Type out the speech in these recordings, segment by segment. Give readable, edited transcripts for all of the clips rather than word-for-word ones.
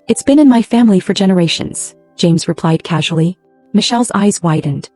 It's been in my family for generations, James replied casually. Michelle's eyes widened.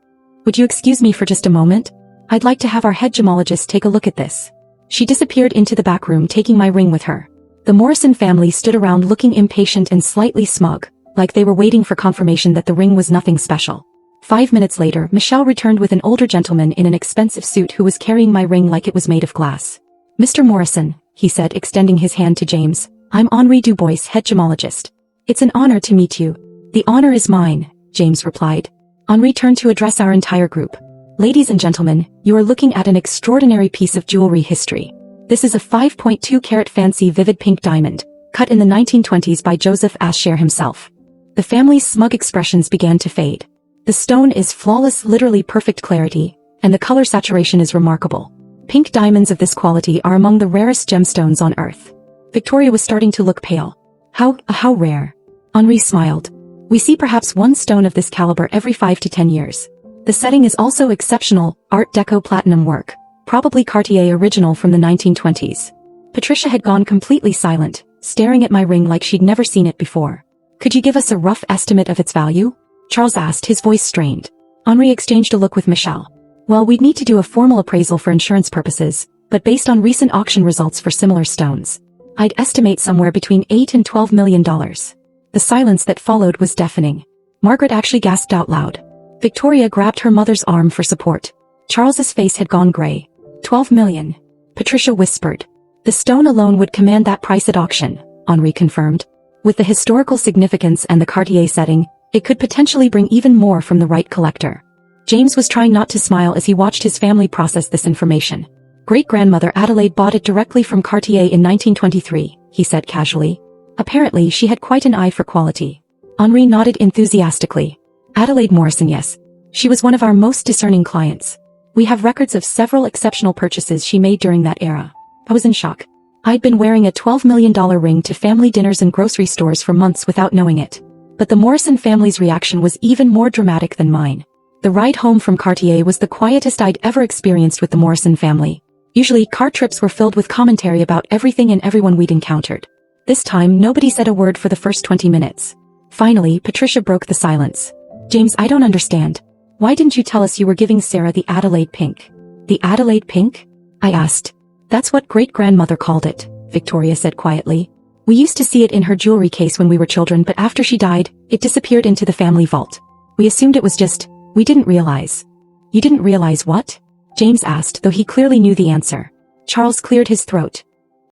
Would you excuse me for just a moment? I'd like to have our head gemologist take a look at this. She disappeared into the back room, taking my ring with her. The Morrison family stood around looking impatient and slightly smug, like they were waiting for confirmation that the ring was nothing special. 5 minutes later, Michelle returned with an older gentleman in an expensive suit who was carrying my ring like it was made of glass. Mr. Morrison, he said, extending his hand to James, I'm Henri Dubois, head gemologist. It's an honor to meet you. The honor is mine, James replied. Henri turned to address our entire group. Ladies and gentlemen, you are looking at an extraordinary piece of jewelry history. This is a 5.2-carat fancy vivid pink diamond, cut in the 1920s by Joseph Asher himself. The family's smug expressions began to fade. The stone is flawless, literally perfect clarity, and the color saturation is remarkable. Pink diamonds of this quality are among the rarest gemstones on Earth. Victoria was starting to look pale. How rare? Henri smiled. We see perhaps one stone of this caliber every 5 to 10 years. The setting is also exceptional, Art Deco platinum work, probably Cartier original from the 1920s. Patricia had gone completely silent, staring at my ring like she'd never seen it before. Could you give us a rough estimate of its value? Charles asked, his voice strained. Henri exchanged a look with Michelle. Well, we'd need to do a formal appraisal for insurance purposes, but based on recent auction results for similar stones, I'd estimate somewhere between $8 and $12 million. The silence that followed was deafening. Margaret actually gasped out loud. Victoria grabbed her mother's arm for support. Charles's face had gone gray. 12 million. Patricia whispered. The stone alone would command that price at auction, Henri confirmed. With the historical significance and the Cartier setting, it could potentially bring even more from the right collector. James was trying not to smile as he watched his family process this information. Great-grandmother Adelaide bought it directly from Cartier in 1923, he said casually. Apparently she had quite an eye for quality. Henri nodded enthusiastically. Adelaide Morrison, yes. She was one of our most discerning clients. We have records of several exceptional purchases she made during that era. I was in shock. I'd been wearing a $12 million ring to family dinners and grocery stores for months without knowing it. But the Morrison family's reaction was even more dramatic than mine. The ride home from Cartier was the quietest I'd ever experienced with the Morrison family. Usually, car trips were filled with commentary about everything and everyone we'd encountered. This time, nobody said a word for the first 20 minutes. Finally, Patricia broke the silence. James, I don't understand. Why didn't you tell us you were giving Sarah the Adelaide pink? The Adelaide pink? I asked. That's what great-grandmother called it, Victoria said quietly. We used to see it in her jewelry case when we were children, but after she died, it disappeared into the family vault. We assumed it was we didn't realize. You didn't realize what? James asked, though he clearly knew the answer. Charles cleared his throat.